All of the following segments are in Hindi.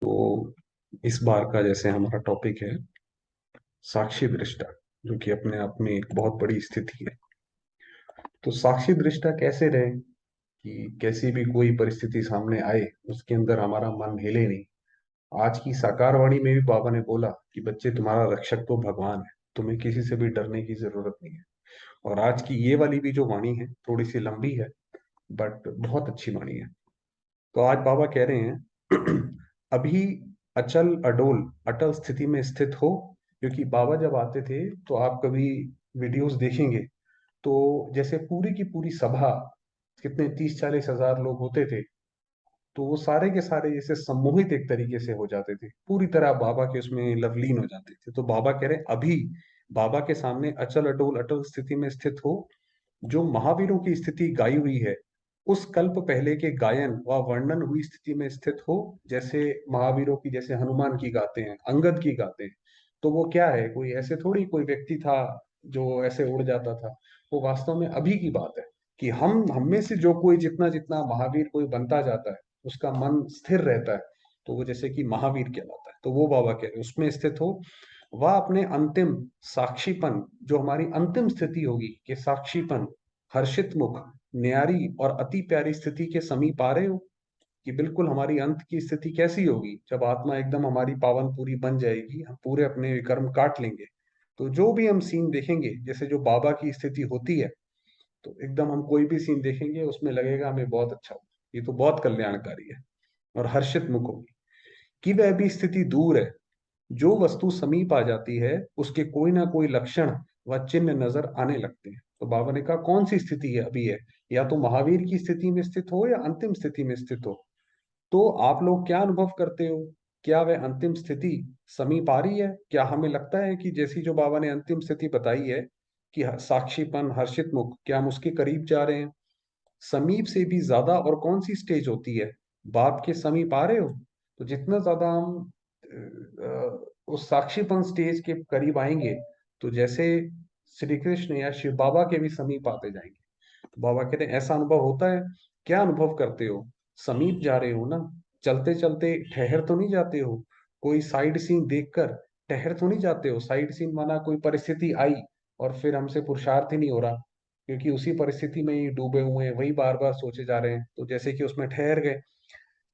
तो इस बार का जैसे हमारा टॉपिक है साक्षी दृष्टा, जो कि अपने आप में एक बहुत बड़ी स्थिति है। तो साक्षी दृष्टा कैसे रहे कि कैसी भी कोई परिस्थिति सामने आए उसके अंदर हमारा मन हिले नहीं। आज की साकार वाणी में भी बाबा ने बोला कि बच्चे, तुम्हारा रक्षक तो भगवान है, तुम्हें किसी से भी डरने की जरूरत नहीं है। और आज की ये वाली भी जो वाणी है थोड़ी सी लंबी है, बट बहुत अच्छी वाणी है। तो आज बाबा कह रहे हैं अभी अचल अडोल अटल स्थिति में स्थित हो। क्योंकि बाबा जब आते थे तो आप कभी वीडियोस देखेंगे तो जैसे पूरी की पूरी सभा, कितने 30-40 हजार लोग होते थे, तो वो सारे के सारे जैसे सम्मोहित एक तरीके से हो जाते थे, पूरी तरह बाबा के उसमें लवलीन हो जाते थे। तो बाबा कह रहे हैं अभी बाबा के सामने अचल अडोल अटल स्थिति में स्थित हो। जो महावीरों की स्थिति गाई हुई है उस कल्प पहले के गायन व वर्णन हुई स्थिति में स्थित हो। जैसे महावीरों की, जैसे हनुमान की गाते हैं, अंगद की गाते हैं, तो वो क्या है, कोई ऐसे थोड़ी कोई व्यक्ति था जो ऐसे उड़ जाता था। वो वास्तव में अभी की बात है कि हम में से जो कोई जितना जितना महावीर कोई बनता जाता है उसका मन स्थिर रहता है, तो वो जैसे कि महावीर कहलाता है। तो वो बाबा कह रहे हैं उसमें स्थित हो। वह अपने अंतिम साक्षीपन, जो हमारी अंतिम स्थिति होगी कि साक्षीपन, हर्षित मुख, न्यारी और अति प्यारी स्थिति के समीप आ रहे हो। कि बिल्कुल हमारी अंत की स्थिति कैसी होगी, जब आत्मा एकदम हमारी पावन पूरी बन जाएगी, हम पूरे अपने कर्म काट लेंगे। तो जो भी हम सीन देखेंगे, जैसे जो बाबा की स्थिति होती है, तो एकदम हम कोई भी सीन देखेंगे उसमें लगेगा हमें बहुत अच्छा होगा, ये तो बहुत कल्याणकारी है। और हर्षित मुख होगी कि वह भी स्थिति दूर है। जो वस्तु समीप आ जाती है उसके कोई ना कोई लक्षण व चिन्ह नजर आने लगते हैं। तो बाबा ने कहा कौन सी स्थिति है अभी है, या तो महावीर की स्थिति में स्थित हो या अंतिम स्थिति में स्थित हो। तो आप लोग क्या अनुभव करते हो? क्या वह अंतिम स्थिति समीप आ रही है? क्या हमें लगता है कि जैसी जो बाबा ने अंतिम स्थिति बताई है कि साक्षीपन, हर्षित मुख, क्या हम उसके करीब जा रहे हैं? समीप से भी ज्यादा और कौन सी स्टेज होती है? बाप के समीप आ रहे हो? तो जितना ज्यादा हम उस साक्षीपन स्टेज के करीब आएंगे, तो जैसे श्री कृष्ण या शिव बाबा के भी समीप आते जाएंगे। तो बाबा कहते हैं ऐसा अनुभव होता है। क्या अनुभव करते हो? समीप जा रहे हो ना? चलते चलते ठहर तो नहीं जाते हो? कोई साइड सीन देखकर ठहर तो नहीं जाते हो? साइड सीन माना कोई परिस्थिति आई और फिर हमसे पुरुषार्थ ही नहीं हो रहा, क्योंकि उसी परिस्थिति में ही डूबे हुए हैं, वही बार बार सोचे जा रहे हैं, तो जैसे कि उसमें ठहर गए।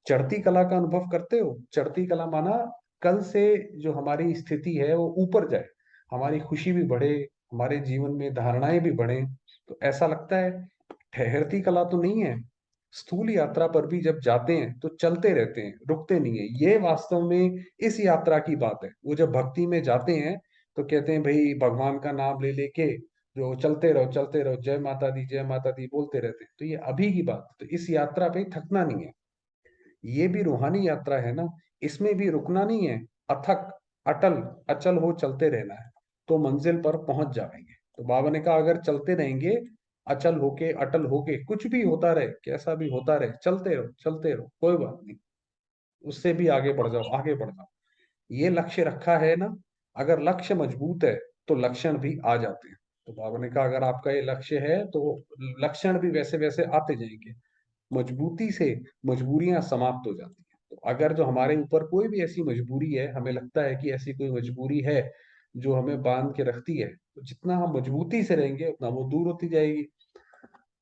चढ़ती कला का अनुभव करते हो? चढ़ती कला माना कल से जो हमारी स्थिति है वो ऊपर जाए, हमारी खुशी भी बढ़े, हमारे जीवन में धारणाएं भी बढ़े। तो ऐसा लगता है ठहरती कला तो नहीं है। स्थूल यात्रा पर भी जब जाते हैं तो चलते रहते हैं, रुकते नहीं है। ये वास्तव में इस यात्रा की बात है। वो जब भक्ति में जाते हैं तो कहते हैं भाई भगवान का नाम ले लेके जो चलते रहो, जय माता दी बोलते रहते हैं। तो ये अभी की बात है। तो इस यात्रा पे थकना नहीं है। ये भी रूहानी यात्रा है ना, इसमें भी रुकना नहीं है। अथक, अटल, अचल हो चलते रहना है, तो मंजिल पर पहुंच जाएंगे। तो बाबा ने कहा अगर चलते रहेंगे, अचल होके अटल होके, कुछ भी होता रहे, कैसा भी होता रहे, चलते रहो, कोई बात नहीं। उससे भी आगे बढ़ जाओ, आगे बढ़ जाओ। ये लक्ष्य रखा है ना, अगर लक्ष्य मजबूत है तो लक्षण भी आ जाते हैं। तो बाबा ने कहा अगर आपका ये लक्ष्य है तो लक्षण भी वैसे वैसे आते जाएंगे। मजबूती से मजबूरियां समाप्त हो जाती हैं। तो अगर जो हमारे ऊपर कोई भी ऐसी मजबूरी है, हमें लगता है कि ऐसी कोई मजबूरी है जो हमें बांध के रखती है, तो जितना हम मजबूती से रहेंगे उतना वो दूर होती जाएगी।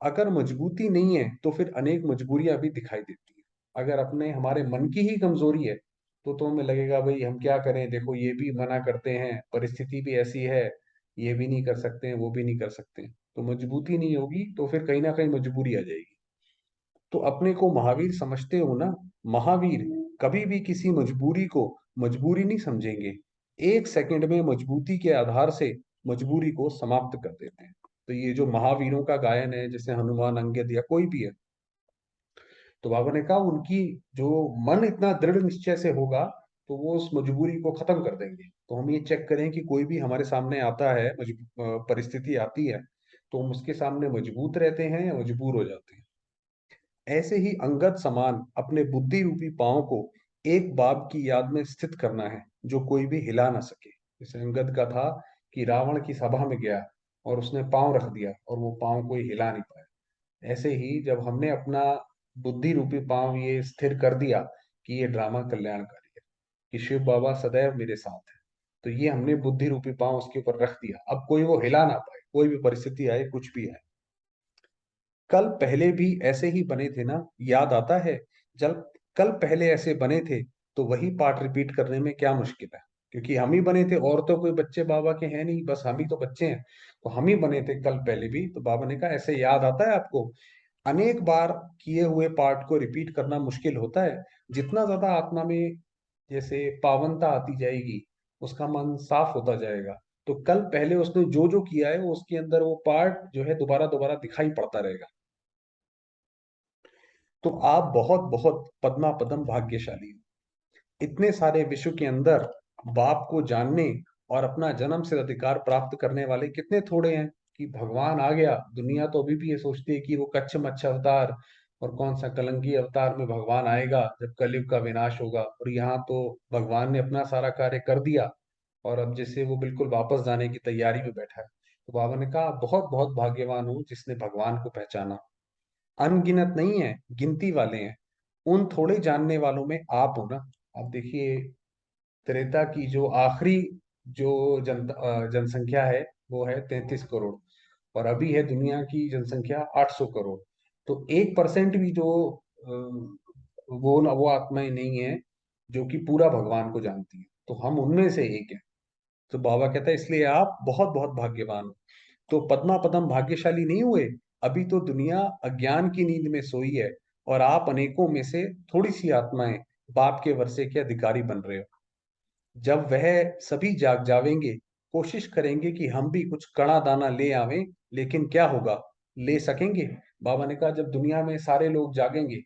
अगर मजबूती नहीं है तो फिर अनेक मजबूरियां भी दिखाई देती हैं। अगर अपने हमारे मन की ही कमजोरी है तो हमें लगेगा भाई हम क्या करें, देखो ये भी मना करते हैं, परिस्थिति भी ऐसी है, ये भी नहीं कर सकते हैं, वो भी नहीं कर सकते हैं। तो मजबूती नहीं होगी तो फिर कहीं ना कहीं मजबूरी आ जाएगी। तो अपने को महावीर समझते हो ना? महावीर कभी भी किसी मजबूरी को मजबूरी नहीं समझेंगे। एक सेकंड में मजबूती के आधार से मजबूरी को समाप्त कर देते हैं। तो ये जो महावीरों का गायन है, जैसे हनुमान, अंगद या कोई भी है, तो बाबा ने कहा उनकी जो मन इतना दृढ़ निश्चय से होगा तो वो उस मजबूरी को खत्म कर देंगे। तो हम ये चेक करें कि कोई भी हमारे सामने आता है, परिस्थिति आती है, तो हम उसके सामने मजबूत रहते हैं या मजबूर हो जाते हैं। ऐसे ही अंगद समान अपने बुद्धि रूपी पांव को एक बाब की याद में स्थित करना है जो कोई भी हिला ना सके। जैसे अंगद का था कि रावण की सभा में गया और उसने पांव रख दिया और वो पांव कोई हिला नहीं पाया। ऐसे ही जब हमने अपना बुद्धि रूपी पांव ये स्थिर कर दिया कि ये ड्रामा कल्याणकारी है, कि शिव बाबा सदैव मेरे साथ है। तो ये हमने बुद्धि रूपी पांव उसके ऊपर रख दिया, अब कोई वो हिला ना पाए, कोई भी परिस्थिति आए, कुछ भी आए। कल पहले भी ऐसे ही बने थे ना, याद आता है? जब कल पहले ऐसे बने थे, तो वही पार्ट रिपीट करने में क्या मुश्किल है? क्योंकि हम ही बने थे, और तो कोई बच्चे बाबा के हैं नहीं, बस हम ही तो बच्चे हैं। तो हम ही बने थे कल पहले भी, तो बाबा ने कहा ऐसे याद आता है आपको? अनेक बार किए हुए पार्ट को रिपीट करना मुश्किल होता है। जितना ज्यादा आत्मा में जैसे पावनता आती जाएगी, उसका मन साफ होता जाएगा, तो कल पहले उसने जो जो किया है वो उसके अंदर वो पार्ट जो है दोबारा दोबारा दिखाई पड़ता रहेगा। तो आप बहुत बहुत पद्मा पदम भाग्यशाली हो। इतने सारे विश्व के अंदर बाप को जानने और अपना जन्म से अधिकार प्राप्त करने वाले कितने थोड़े हैं। कि भगवान आ गया, दुनिया तो अभी भी ये सोचती है कि वो कच्छ मच्छ अवतार और कौन सा कलंकी अवतार में भगवान आएगा जब कलयुग का विनाश होगा, और यहाँ तो भगवान ने अपना सारा कार्य कर दिया, और अब जैसे वो बिल्कुल वापस जाने की तैयारी में बैठा है। तो बाबा ने कहा बहुत बहुत भाग्यवान हूँ जिसने भगवान को पहचाना। अनगिनत नहीं है, गिनती वाले हैं। उन थोड़े जानने वालों में आप हो ना। आप देखिए, त्रेता की जो आखिरी जो जनसंख्या है, वो है 33 करोड़, और अभी है दुनिया की जनसंख्या 800 करोड़। तो 1% भी जो वो आत्माएं नहीं है जो कि पूरा भगवान को जानती है, तो हम उनमें से एक हैं। तो बाबा कहता है इसलिए आप बहुत बहुत भाग्यवान हो। तो पद्मा पदम भाग्यशाली नहीं हुए? अभी तो दुनिया अज्ञान की नींद में सोई है, और आप अनेकों में से थोड़ी सी आत्माएं बाप के वर्षे के अधिकारी बन रहे हो। जब वह सभी जाग जावेंगे, कोशिश करेंगे कि हम भी कुछ कणा दाना ले आवें, लेकिन क्या होगा? ले सकेंगे? बाबा ने कहा जब दुनिया में सारे लोग जागेंगे,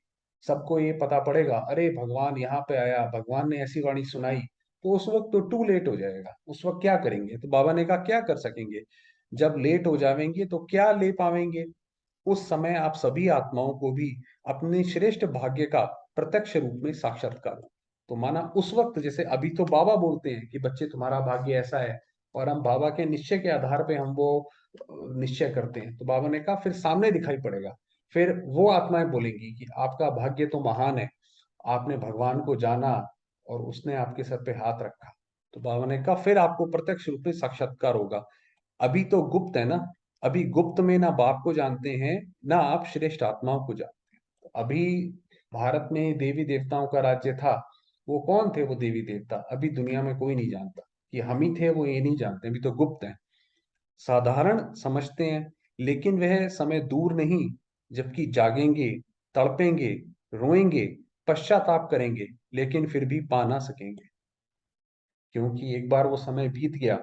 सबको ये पता पड़ेगा, अरे भगवान यहाँ पे आया, भगवान ने ऐसी वाणी सुनाई, तो उस वक्त तो टू लेट हो जाएगा। उस वक्त क्या करेंगे? तो बाबा ने कहा क्या कर सकेंगे? जब लेट हो जाएंगे तो क्या ले पावेंगे? उस समय आप सभी आत्माओं को भी अपने श्रेष्ठ भाग्य का प्रत्यक्ष रूप में साक्षात्कार हो। तो माना उस वक्त, जैसे अभी तो बाबा बोलते हैं कि बच्चे तुम्हारा भाग्य ऐसा है, और हम बाबा के निश्चय के आधार पे हम वो निश्चय करते हैं, तो बाबा ने कहा फिर सामने दिखाई पड़ेगा। फिर वो आत्माएं बोलेंगी कि आपका भाग्य तो महान है, आपने भगवान को जाना और उसने आपके सर पे हाथ रखा। तो बाबा ने कहा फिर आपको प्रत्यक्ष रूप में साक्षात्कार होगा। अभी तो गुप्त है ना। अभी गुप्त में ना बाप को जानते हैं, ना आप श्रेष्ठ आत्माओं को जानते हैं। तो अभी भारत में देवी देवताओं का राज्य था। वो कौन थे वो देवी देवता? अभी दुनिया में कोई नहीं जानता। कि हम ही थे वो ये नहीं जानते, अभी तो गुप्त है। साधारण समझते हैं, लेकिन वह समय दूर नहीं जबकि जागेंगे, तड़पेंगे, रोएंगे, पश्चाताप करेंगे, लेकिन फिर भी पा ना सकेंगे। क्योंकि एक बार वो समय बीत गया,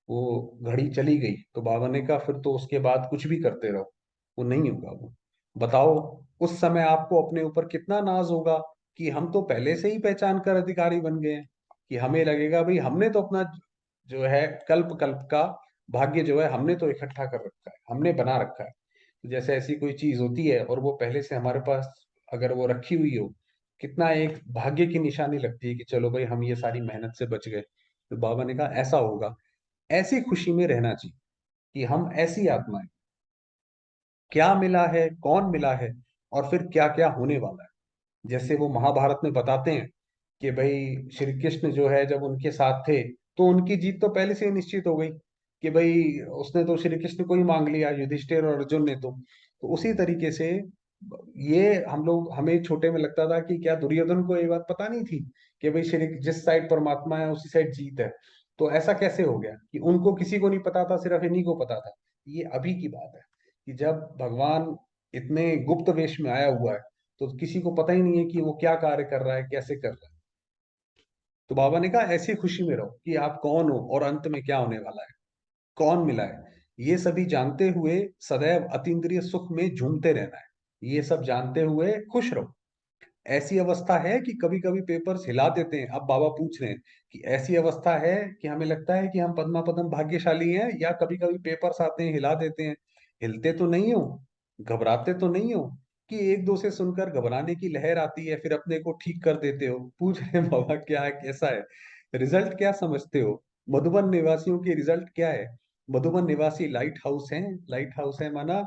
वो घड़ी चली गई, तो बाबा ने कहा फिर तो उसके बाद कुछ भी करते रहो, वो नहीं होगा वो। बताओ, उस समय आपको अपने ऊपर कितना नाज होगा कि हम तो पहले से ही पहचान कर अधिकारी बन गए हैं। कि हमें लगेगा भाई हमने तो अपना जो है कल्प कल्प का भाग्य जो है हमने तो इकट्ठा कर रखा है, हमने बना रखा है। तो जैसे ऐसी कोई चीज होती है और वो पहले से हमारे पास अगर वो रखी हुई हो, कितना एक भाग्य की निशानी लगती है कि चलो भाई हम ये सारी मेहनत से बच गए। तो बाबा ने कहा ऐसा होगा। ऐसी खुशी में रहना चाहिए कि हम ऐसी आत्माएं, क्या मिला है, कौन मिला है, और फिर क्या क्या होने वाला है। जैसे वो महाभारत में बताते हैं कि भाई श्री कृष्ण जो है जब उनके साथ थे, तो उनकी जीत तो पहले से ही निश्चित हो गई। कि भाई उसने तो श्री कृष्ण को ही मांग लिया, युधिष्ठिर और अर्जुन ने तो उसी तरीके से ये हम लोग, हमें छोटे में लगता था कि क्या दुर्योधन को ये बात पता नहीं थी कि भाई श्री जिस साइड परमात्मा है उसी साइड जीत है। तो ऐसा कैसे हो गया कि उनको किसी को नहीं पता था, सिर्फ इन्हीं को पता था? ये अभी की बात है कि जब भगवान इतने गुप्त वेश में आया हुआ है, तो किसी को पता ही नहीं है कि वो क्या कार्य कर रहा है, कैसे कर रहा है। तो बाबा ने कहा ऐसी खुशी में रहो कि आप कौन हो और अंत में क्या होने वाला है, कौन मिला है। ये सभी जानते हुए सदैव अतीन्द्रिय सुख में झूमते रहना है। ये सब जानते हुए खुश रहो। ऐसी अवस्था है कि कभी कभी पेपर्स हिला देते हैं। अब बाबा पूछ रहे हैं कि ऐसी अवस्था है कि हमें लगता है कि हम पद्मा पद्म भाग्यशाली हैं, या कभी कभी पेपर्स आते हैं हिला देते हैं? हिलते तो नहीं हो, घबराते तो नहीं हो, कि एक दो से सुनकर घबराने की लहर आती है फिर अपने को ठीक कर देते हो? पूछ रहे हैं बाबा क्या है, कैसा है, रिजल्ट क्या समझते हो? मधुबन निवासियों की रिजल्ट क्या है? मधुबन निवासी लाइट हाउस हैं। लाइट हाउस है माना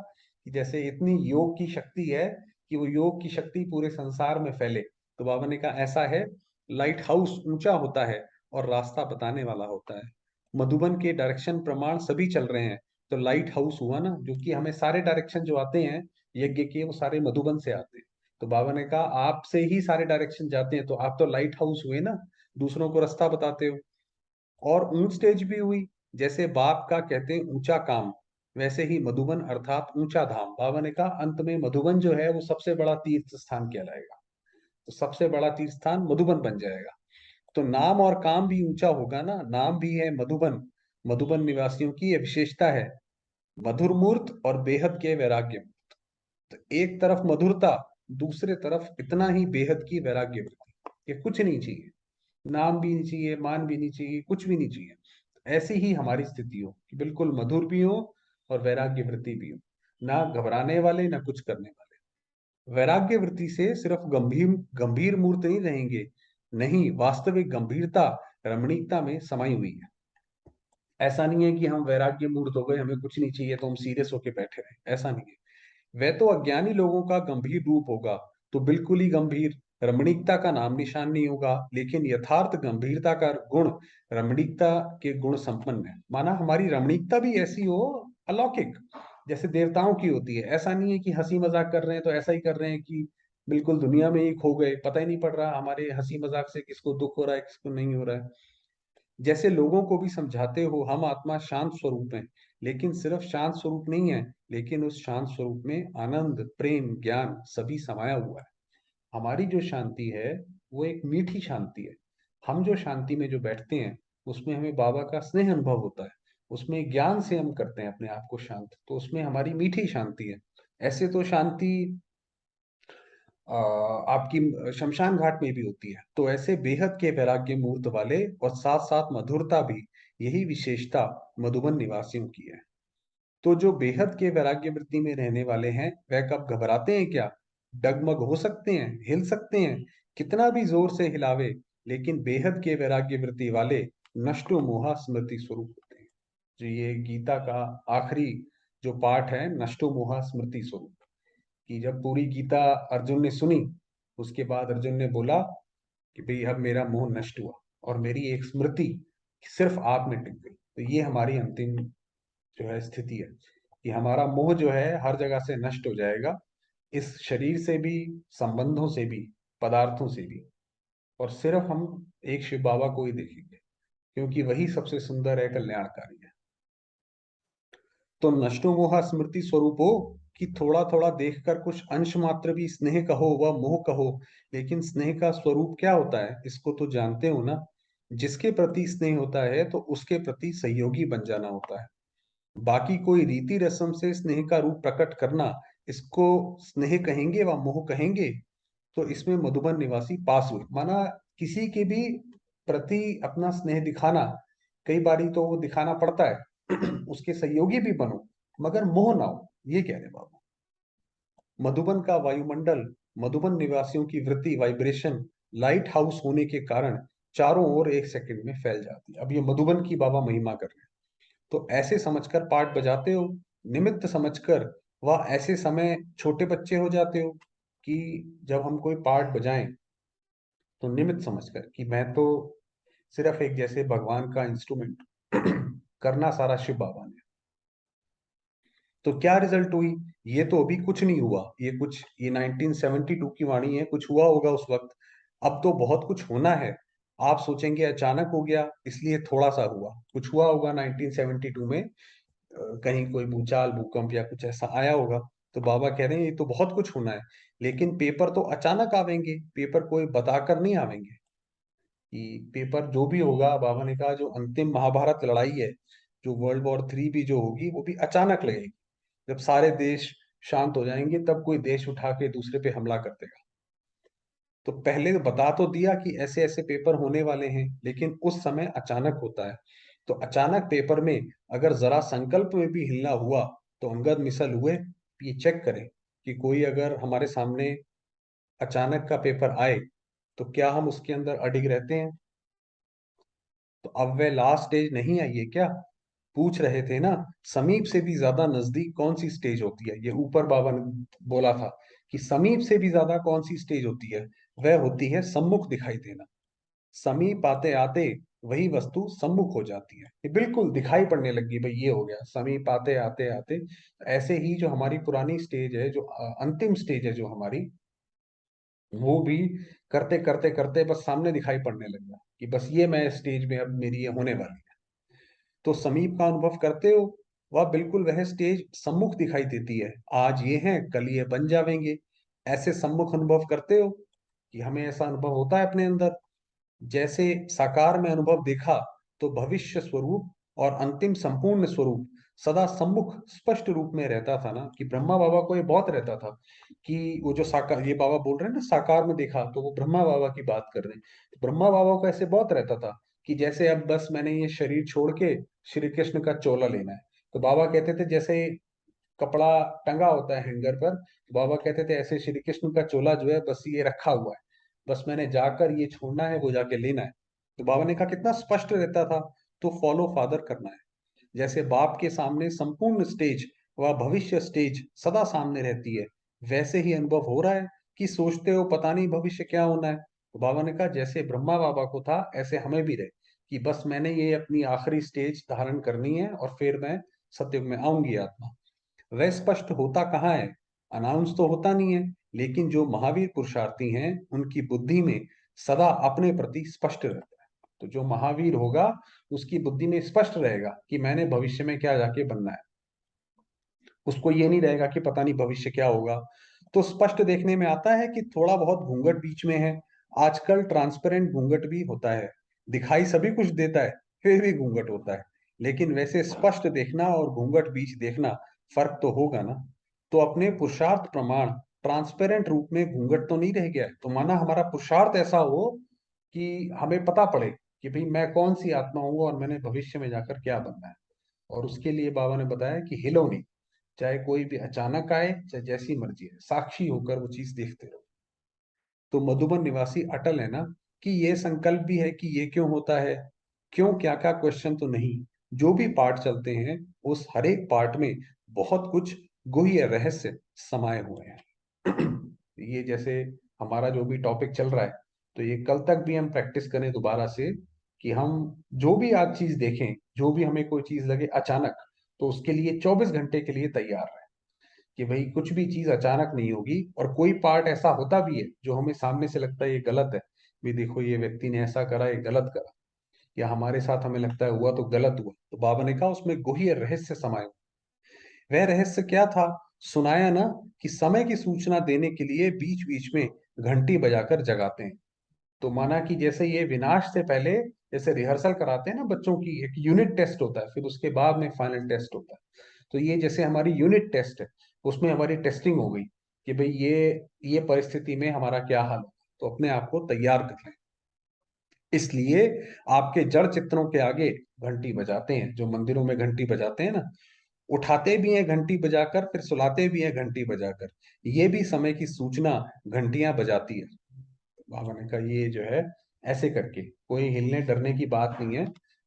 कि जैसे इतनी योग की शक्ति है कि वो योग की शक्ति पूरे संसार में फैले। तो बाबा ने कहा ऐसा है, लाइट हाउस ऊंचा होता है और रास्ता बताने वाला होता है। मधुबन के डायरेक्शन प्रमाण सभी चल रहे हैं, तो लाइट हाउस हुआ ना, जो कि हमें सारे डायरेक्शन जो आते हैं यज्ञ के, वो सारे मधुबन से आते हैं। तो बाबा ने कहा आपसे ही सारे डायरेक्शन जाते हैं, तो आप तो लाइट हाउस हुए ना, दूसरों को रास्ता बताते हो। और ऊंच स्टेज भी हुई, जैसे बाप का कहते हैं ऊंचा काम, वैसे ही मधुबन अर्थात ऊंचा धाम। बाबा ने कहा अंत में मधुबन जो है वो सबसे बड़ा तीर्थ स्थान कहलाएगा, तो सबसे बड़ा तीर्थ स्थान मधुबन बन जाएगा। तो नाम और काम भी ऊंचा होगा ना, नाम भी है मधुबन। मधुबन निवासियों की यह विशेषता है, मधुर मूर्त और बेहद के वैराग्य। तो एक तरफ मधुरता, दूसरे तरफ इतना ही बेहद की वैराग्य वृत्ति, ये कुछ नहीं चाहिए, नाम भी नहीं चाहिए, मान भी नहीं चाहिए, कुछ भी नहीं चाहिए। ऐसी ही हमारी स्थिति हो कि बिल्कुल मधुर भी हो और वैराग्य वृत्ति भी हो, ना घबराने वाले ना कुछ करने वाले। वैराग्य वृत्ति से सिर्फ गंभीर गंभीर मूर्त नहीं रहेंगे, नहीं, वास्तविक गंभीरता रमणीकता में समाई हुई है। ऐसा नहीं है कि हम वैराग्य मूर्त हो गए, हमें कुछ नहीं चाहिए तो हम सीरियस होके बैठे रहे, ऐसा नहीं है। वह तो अज्ञानी लोगों का गंभीर रूप होगा, तो बिल्कुल ही गंभीर, रमणीकता का नाम निशान नहीं होगा। लेकिन यथार्थ गंभीरता का गुण रमणीकता के गुण संपन्न है। माना हमारी रमणीकता भी ऐसी हो, अलौकिक, जैसे देवताओं की होती है। ऐसा नहीं है कि हंसी मजाक कर रहे हैं तो ऐसा ही कर रहे हैं कि बिल्कुल दुनिया में ही खो गए, पता ही नहीं पड़ रहा हमारे हंसी मजाक से किसको दुख हो रहा है किसको नहीं हो रहा है। जैसे लोगों को भी समझाते हो हम आत्मा शांत स्वरूप हैं, लेकिन सिर्फ शांत स्वरूप नहीं है, लेकिन उस शांत स्वरूप में आनंद, प्रेम, ज्ञान सभी समाया हुआ है। हमारी जो शांति है वो एक मीठी शांति है। हम जो शांति में जो बैठते हैं उसमें हमें बाबा का स्नेह अनुभव होता है, उसमें ज्ञान से हम करते हैं अपने आप को शांत, तो उसमें हमारी मीठी शांति है। ऐसे तो शांति आपकी शमशान घाट में भी होती है। तो ऐसे बेहद के वैराग्य मूर्त वाले और साथ साथ मधुरता भी, यही विशेषता मधुबन निवासियों की है। तो जो बेहद के वैराग्य वृत्ति में रहने वाले हैं वह कब घबराते हैं क्या? डगमग हो सकते हैं, हिल सकते हैं, कितना भी जोर से हिलावे, लेकिन बेहद के वैराग्य वृत्ति वाले नष्टो मोहा स्मृति स्वरूप होते हैं। जो ये गीता का आखिरी जो पाठ है, नष्टो मोहा स्मृति स्वरूप, कि जब पूरी गीता अर्जुन ने सुनी, उसके बाद अर्जुन ने बोला कि भाई अब मेरा मोह नष्ट हुआ और मेरी एक स्मृति सिर्फ आप में टिक गई। तो ये हमारी अंतिम जो है स्थिति है, कि हमारा मोह जो है हर जगह से नष्ट हो जाएगा, इस शरीर से भी, संबंधों से भी, पदार्थों से भी, और सिर्फ हम एक शिव बाबा को ही देखेंगे, क्योंकि वही सबसे सुंदर है, कल्याणकारी है। तो नष्टो मोहा स्मृति स्वरूप हो, कि थोड़ा थोड़ा देखकर कुछ अंश मात्र भी स्नेह कहो व मोह कहो, लेकिन स्नेह का स्वरूप क्या होता है इसको तो जानते हो ना। जिसके प्रति स्नेह होता है तो उसके प्रति सहयोगी बन जाना होता है। बाकी कोई रीति रस्म से स्नेह का रूप प्रकट करना, इसको स्नेह कहेंगे व मोह कहेंगे। तो इसमें मधुबन निवासी पास हुए, माना किसी के भी प्रति अपना स्नेह दिखाना, कई बारी तो वो दिखाना पड़ता है उसके सहयोगी भी बनो, मगर मोह ना हो, ये कह रहे बाबा। मधुबन का वायुमंडल, मधुबन निवासियों की वृत्ति वाइब्रेशन लाइट हाउस होने के कारण चारों ओर एक सेकंड में फैल जाती है। अब ये मधुबन की बाबा महिमा कर रहे हैं। तो ऐसे समझकर पाठ बजाते हो, निमित्त समझकर, वह ऐसे समय छोटे बच्चे हो जाते हो कि जब हम कोई पाठ बजाएं तो निमित्त समझकर कि मैं तो सिर्फ एक जैसे भगवान का इंस्ट्रूमेंट करना सारा शिव बाबा ने। तो क्या रिजल्ट हुई? ये तो अभी कुछ नहीं हुआ, ये 1972 की वाणी है, कुछ हुआ होगा उस वक्त। अब तो बहुत कुछ होना है। आप सोचेंगे अचानक हो गया इसलिए थोड़ा सा हुआ, कुछ हुआ होगा 1972 में, कहीं कोई भूचाल, भूकंप या कुछ ऐसा आया होगा। तो बाबा कह रहे हैं ये तो बहुत कुछ होना है, लेकिन पेपर तो अचानक आवेंगे, पेपर कोई बताकर नहीं आवेंगे। कि पेपर जो भी होगा, बाबा ने कहा जो अंतिम महाभारत लड़ाई है, जो वर्ल्ड वॉर 3 भी जो होगी, वो भी अचानक लगेगी। जब सारे देश शांत हो जाएंगे तब कोई देश उठा के दूसरे पे हमला कर देगा। तो पहले बता तो दिया कि ऐसे ऐसे पेपर होने वाले हैं, लेकिन उस समय अचानक होता है। तो अचानक पेपर में अगर जरा संकल्प में भी हिलना हुआ तो अंगद मिसल हुए। ये चेक करें कि कोई अगर हमारे सामने अचानक का पेपर आए तो क्या हम उसके अंदर अडिग रहते हैं? तो अब वह लास्ट स्टेज नहीं आई है क्या? पूछ रहे थे ना, समीप से भी ज्यादा नजदीक कौन सी स्टेज होती है? ये ऊपर बाबा ने बोला था कि समीप से भी ज्यादा कौन सी स्टेज होती है? वह होती है सम्मुख दिखाई देना। समीप आते आते वही वस्तु सम्मुख हो जाती है। ये बिल्कुल दिखाई पड़ने लगी, भाई ये हो गया समीप आते आते आते। ऐसे ही जो हमारी पुरानी स्टेज है, जो अंतिम स्टेज है जो हमारी, वो भी करते करते करते बस सामने दिखाई पड़ने लगा कि बस ये मैं स्टेज में अब मेरी ये होने वाली है। तो समीप का अनुभव करते हो, वह बिल्कुल वह स्टेज सम्मुख दिखाई देती है। आज ये हैं, कल ये बन जाएंगे। ऐसे सम्मुख अनुभव करते हो कि हमें ऐसा अनुभव होता है अपने अंदर। जैसे साकार में अनुभव देखा, तो भविष्य स्वरूप और अंतिम संपूर्ण स्वरूप सदा सम्मुख स्पष्ट रूप में रहता था ना, कि ब्रह्मा बाबा को ये बहुत रहता था कि वो जो साकार, ये बाबा बोल रहे हैं ना साकार में देखा, तो वो ब्रह्मा बाबा की बात कर रहे हैं। तो ब्रह्मा बाबा को ऐसे बहुत रहता था कि जैसे अब बस मैंने ये शरीर छोड़ के श्री कृष्ण का चोला लेना है। तो बाबा कहते थे जैसे कपड़ा टंगा होता है हैंगर पर, तो बाबा कहते थे ऐसे श्री कृष्ण का चोला जो है बस ये रखा हुआ है, बस मैंने जाकर ये छोड़ना है, वो जाके लेना है। तो बाबा ने कहा कितना स्पष्ट रहता था। तो फॉलो फादर करना है। जैसे बाप के सामने संपूर्ण स्टेज व भविष्य स्टेज सदा सामने रहती है, वैसे ही अनुभव हो रहा है कि सोचते हो पता नहीं भविष्य क्या होना है। तो बाबा ने कहा जैसे ब्रह्मा बाबा को था ऐसे हमें भी रहे, कि बस मैंने ये अपनी आखिरी स्टेज धारण करनी है और फिर मैं सत्युग में आऊंगी आत्मा। वह स्पष्ट होता कहाँ है, अनाउंस तो होता नहीं है, लेकिन जो महावीर पुरुषार्थी हैं उनकी बुद्धि में सदा अपने प्रति स्पष्ट रहता है। तो जो महावीर होगा उसकी बुद्धि में स्पष्ट रहेगा कि मैंने भविष्य में क्या जाके बनना है। उसको ये नहीं रहेगा कि पता नहीं भविष्य क्या होगा। तो स्पष्ट देखने में आता है कि थोड़ा बहुत घूंघट बीच में है। आजकल ट्रांसपेरेंट घूंघट भी होता है, दिखाई सभी कुछ देता है, फिर भी घूंघट होता है। लेकिन वैसे स्पष्ट देखना और घूंघट बीच देखना फर्क तो होगा ना। तो अपने पुरुषार्थ प्रमाण ट्रांसपेरेंट रूप में घूंघट तो नहीं रह गया है। तो माना हमारा पुरुषार्थ ऐसा हो कि हमें पता पड़े कि भाई मैं कौन सी आत्मा हूँ और मैंने भविष्य में जाकर क्या बनना है। और उसके लिए बाबा ने बताया कि हिलो नहीं, चाहे कोई भी अचानक आए, चाहे जैसी मर्जी है, साक्षी होकर वो चीज देखते रहो। तो मधुबन निवासी अटल है ना, कि ये संकल्प भी है कि ये क्यों होता है, क्यों क्या क्या क्वेश्चन तो नहीं। जो भी पार्ट चलते हैं उस हर एक पार्ट में बहुत कुछ गुह्य रहस्य समाये हुए हैं। ये जैसे हमारा जो भी टॉपिक चल रहा है, तो ये कल तक भी हम प्रैक्टिस करें दोबारा से, कि हम जो भी आज चीज देखें, जो भी हमें कोई चीज लगे अचानक, तो उसके लिए 24 घंटे के लिए तैयार रहे कि भाई कुछ भी चीज अचानक नहीं होगी। और कोई पार्ट ऐसा होता भी है जो हमें सामने से लगता है ये गलत है, भी देखो ये व्यक्ति ने ऐसा करा, ये गलत करा, या हमारे साथ हमें लगता है हुआ तो गलत हुआ, तो बाबा ने कहा उसमें गुह्य रहस्य समाये। वह रहस्य क्या था, सुनाया ना, कि समय की सूचना देने के लिए बीच बीच में घंटी बजाकर जगाते हैं। तो माना कि जैसे ये विनाश से पहले जैसे रिहर्सल कराते हैं ना बच्चों की, एक यूनिट टेस्ट होता है, फिर उसके बाद में फाइनल टेस्ट होता है। तो ये जैसे हमारी यूनिट टेस्ट है, उसमें हमारी टेस्टिंग हो गई कि भाई ये परिस्थिति में हमारा क्या हाल होगा, तो अपने आप को तैयार कर लें। इसलिए आपके जड़ चित्रों के आगे घंटी बजाते हैं, जो मंदिरों में घंटी बजाते हैं ना, उठाते भी हैं घंटी बजाकर, फिर सुलाते भी हैं घंटी बजाकर। ये भी समय की सूचना घंटियां बजाती है। बाबा ने कहा ये जो है ऐसे करके, कोई हिलने डरने की बात नहीं है।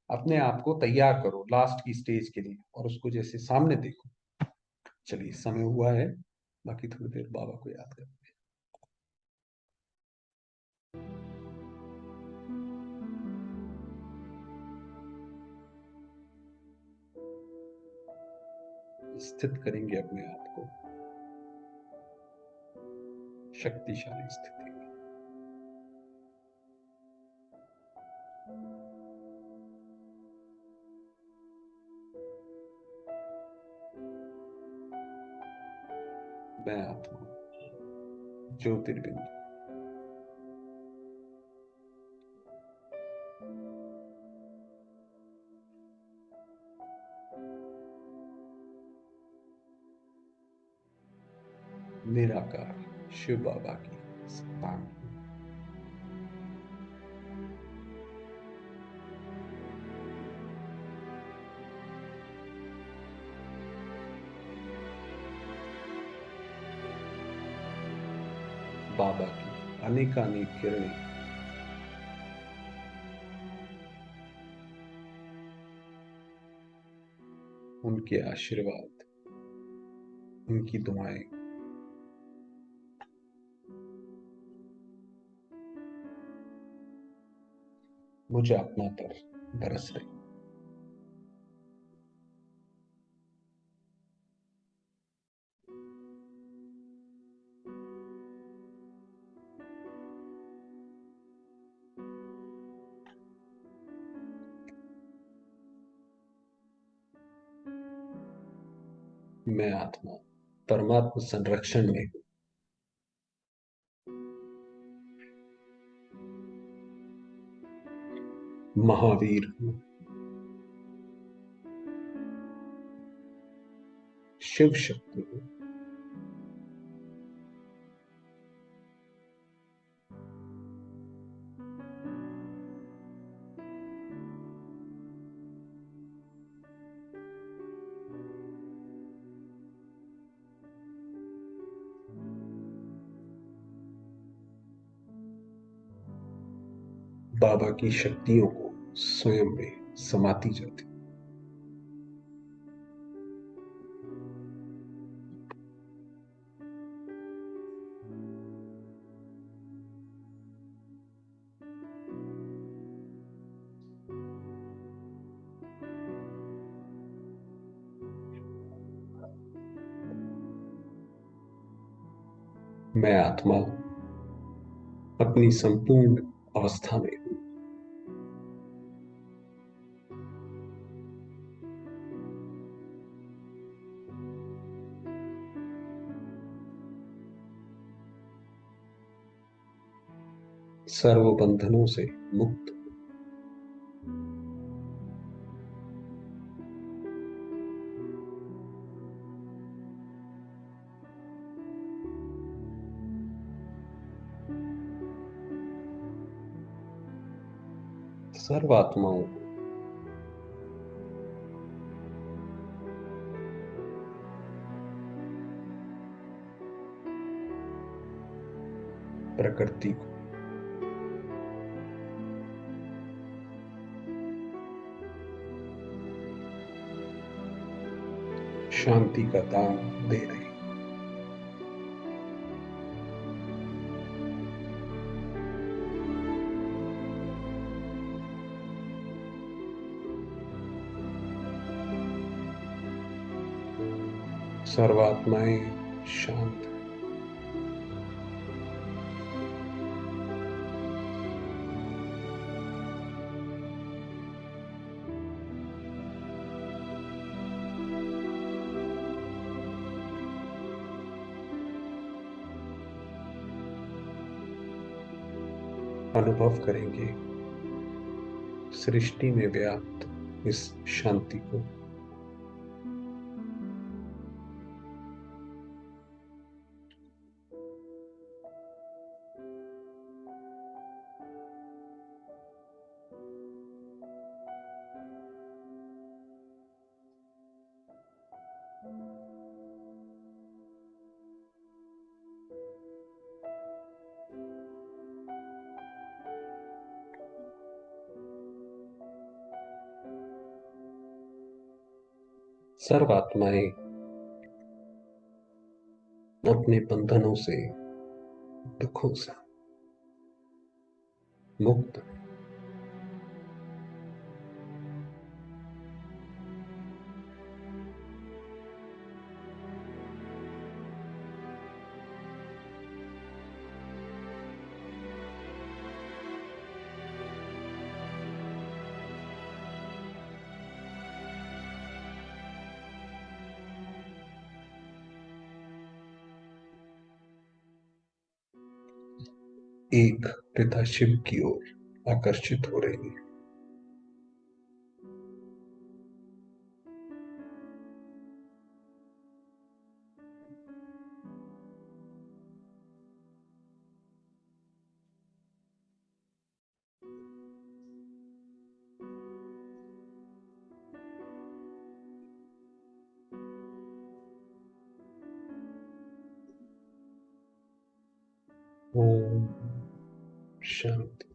अपने आप को तैयार करो लास्ट की स्टेज के लिए, और उसको जैसे सामने देखो। चलिए समय हुआ है, बाकी थोड़ी देर बाबा को याद करें। स्थित करेंगे अपने आप को शक्तिशाली स्थिति में। मैं आत्मा, ज्योतिर्बिंदु। निराकार शिव बाबा की संतान हूं। बाबा की अनेकानेक किरणें, उनके आशीर्वाद, उनकी दुआएं मुझे अपना पर बरस रही। मैं आत्मा परमात्मा संरक्षण में हूँ। महावीर हूँ। शिव शक्ति हूँ। बाबा की शक्तियों को स्वयं में समाती जाती। मैं आत्मा अपनी संपूर्ण अवस्था में हूँ। सर्व बंधनों से मुक्त। सर्व आत्माओं को प्रकृति को शांति का दान दे रही। सर्वात्माएं शांत। अनुभव करेंगे सृष्टि में व्याप्त इस शांति को। सर्वात्माएं अपने बंधनों से, दुखों से मुक्त। एक पिता शिव की ओर आकर्षित हो रही है। ओम शांति।